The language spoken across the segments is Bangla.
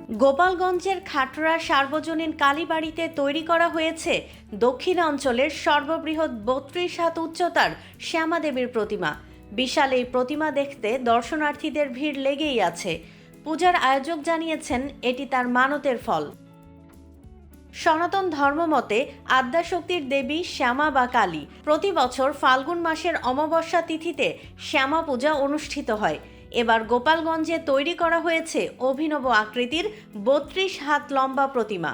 গোপালগঞ্জের খাটড়া সার্বজনীন কালীবাড়িতে তৈরি করা হয়েছে দক্ষিণাঞ্চলের সর্ববৃহৎ ৩২ হাত উচ্চতার শ্যামাদেবীর প্রতিমা। বিশাল এই প্রতিমা দেখতে দর্শনার্থীদের ভিড় লেগেই আছে। পূজার আয়োজক জানিয়েছেন এটি তার মানতের ফল। সনাতন ধর্মমতে আদ্যাশক্তির দেবী শ্যামা বা কালী। প্রতি বছর ফাল্গুন মাসের অমাবস্যা তিথিতে শ্যামা পূজা অনুষ্ঠিত হয়। এবার গোপালগঞ্জে তৈরি করা হয়েছে অভিনব আকৃতির ৩২ হাত লম্বা প্রতিমা।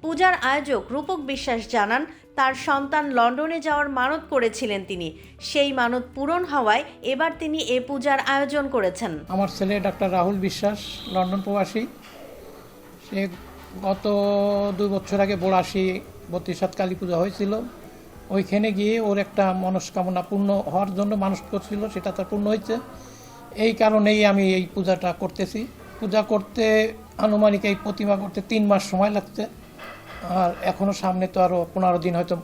পূজার আয়োজক রূপক বিশ্বাস জানান, তার সন্তান লন্ডনে যাওয়ার মানত করেছিলেন তিনি। সেই মানত পূরণ হওয়ায় এবার তিনি এ পূজার আয়োজন করেছেন। আমার ছেলে ডাক্তার রাহুল বিশ্বাস লন্ডন প্রবাসী। সে গত 2 বছর আগে ৩২ হাত কালী পূজা হয়েছিল। ওইখানে গিয়ে ওর একটা মনস্কামনা পূর্ণ হওয়ার জন্য মানুষ করছিল, সেটা তার পূর্ণ হয়েছে। এই কারণেই আমি এই পূজাটা করতেছি। পূজা করতে আনুমানিক এই প্রতিমা করতে 3 মাস সময় লাগছে। আর এখনও সামনে তো আরও 15 দিন হয়তো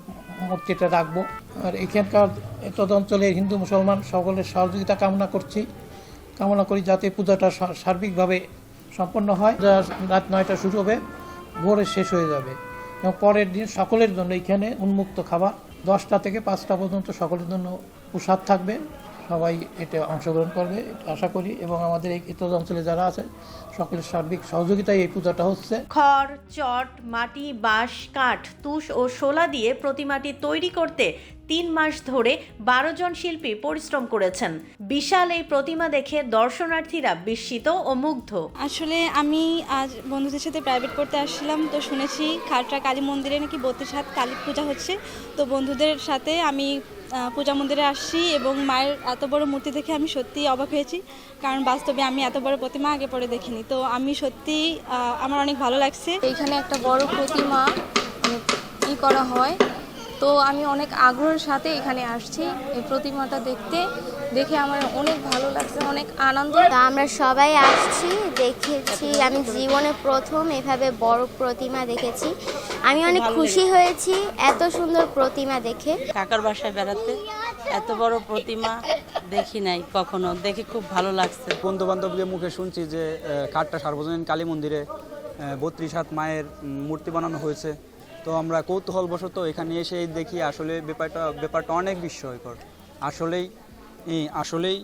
মূর্তিটা রাখবো। আর এখানকার অঞ্চলের হিন্দু মুসলমান সকলের সহযোগিতা কামনা করি যাতে পূজাটা সার্বিকভাবে সম্পন্ন হয়। রাত 9টা শুরু হবে, ভোরে শেষ হয়ে যাবে এবং পরের দিন সকলের জন্য এখানে উন্মুক্ত খাবার 10টা থেকে 5টা পর্যন্ত সকলের জন্য প্রসাদ থাকবে। সবাই এটা অংশগ্রহণ করবে আশা করি, এবং আমাদের এই অঞ্চলে যারা আছে সকলের সার্বিক সহযোগিতায় এই পূজাটা হচ্ছে। খড়, চট, মাটি, বাঁশ, কাঠ, তুষ ও শোলা দিয়ে প্রতিমাটি তৈরি করতে 3 মাস ধরে 12 জন শিল্পী পরিশ্রম করেছেন। বিশাল এই প্রতিমা দেখে দর্শনার্থীরা বিস্মিত ও মুগ্ধ। আসলে আমি আজ বন্ধুদের সাথে প্রাইভেট পড়তে আসছিলাম, তো শুনেছি খাটড়া কালী মন্দিরে নাকি 32 হাত কালী পূজা হচ্ছে। তো বন্ধুদের সাথে আমি পূজা মন্দিরে আসছি এবং মায়ের এত বড় মূর্তি দেখে আমি সত্যিই অবাক হয়েছি, কারণ বাস্তবে আমি এত বড় প্রতিমা আগে পরে দেখিনি। তো আমি সত্যি আমার অনেক ভালো লাগছে। এখানে একটা বড় প্রতিমা করা হয়, তো আমি অনেক আগ্রহের সাথে এখানে আসছি এই প্রতিমাটা দেখে আমার অনেক ভালো লাগছে, অনেক আনন্দ। আমরা সবাই আসছি, দেখেছি। আমি জীবনে প্রথম এভাবে বড় প্রতিমা দেখেছি। আমি অনেক খুশি হয়েছি এত সুন্দর প্রতিমা দেখে। কাকার বাসায় বেড়াতে এত বড় প্রতিমা দেখি নাই কখনো, দেখে খুব ভালো লাগছে। বন্ধু বান্ধবদের মুখে শুনছি যে খাটড়া সার্বজনীন কালী মন্দিরে 32 হাত মায়ের মূর্তি বানানো হয়েছে। তো আমরা কৌতূহলবশত এখানে এসে দেখি আসলে ব্যাপারটা অনেক বিস্ময়কর। আসলেই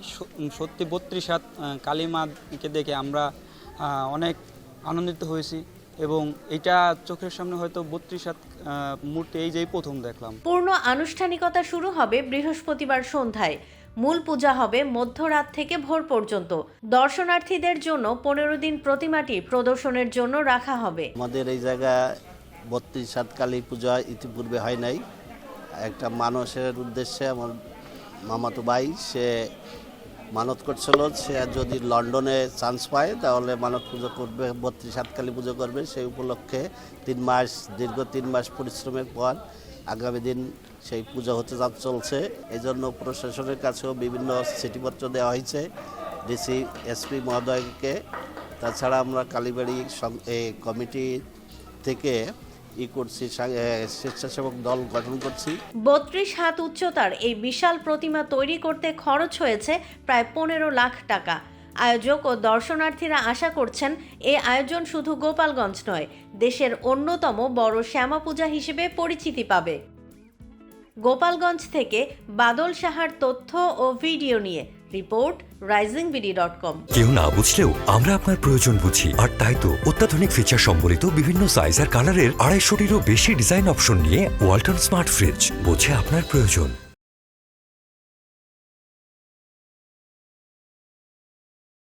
সত্যি 32 হাত কালী মাকে দেখে আমরা অনেক আনন্দিত হয়েছি, এবং এটা চোখের সামনে হয়তো 32 হাত মূর্তি এই প্রথম দেখলাম। পূর্ণ আনুষ্ঠানিকতা শুরু হবে বৃহস্পতিবার সন্ধ্যায়। মূল পূজা হবে মধ্যরাত থেকে ভোর পর্যন্ত। দর্শনার্থীদের জন্য 15 দিন প্রতিমাটি প্রদর্শনের জন্য রাখা হবে। আমাদের এই জায়গায় 32 হাত কালী পূজা ইতিপূর্বে হয় নাই। একটা মানুষের উদ্দেশ্যে আমার মামাতো ভাই সে মানত করছিল, সে যদি লন্ডনে চান্স পায় তাহলে মানত পুজো করবে, 32 হাত কালী পুজো করবে। সেই উপলক্ষে দীর্ঘ 3 মাস পরিশ্রমের পর আগামী দিন সেই পূজা হতে চলছে। এই জন্য প্রশাসনের কাছেও বিভিন্ন চিঠিপত্র দেওয়া হয়েছে ডিসি এসপি মহোদয়কে। তাছাড়া আমরা কালীবাড়ি কমিটি থেকে স্বেচ্ছাসেবক দল গঠন করছি। 32 হাত উচ্চতার এই বিশাল প্রতিমা তৈরি করতে খরচ হয়েছে প্রায় 15 লাখ টাকা। আয়োজক ও দর্শনার্থীরা আশা করছেন এই আয়োজন শুধু গোপালগঞ্জ নয়, দেশের অন্যতম বড় শ্যামা পূজা হিসেবে পরিচিতি পাবে। গোপালগঞ্জ থেকে বাদল সাহার তথ্য ও ভিডিও নিয়ে রিপোর্ট risingvd.com। কেউ না বুঝলেও আমরা আপনার প্রয়োজন বুঝি, আর তাই তো অত্যাধুনিক ফিচার সম্বলিত বিভিন্ন সাইজ আর কালারের 250-টিরও বেশি ডিজাইন অপশন নিয়ে ওয়ালটন স্মার্ট ফ্রিজ বোঝে আপনার প্রয়োজন।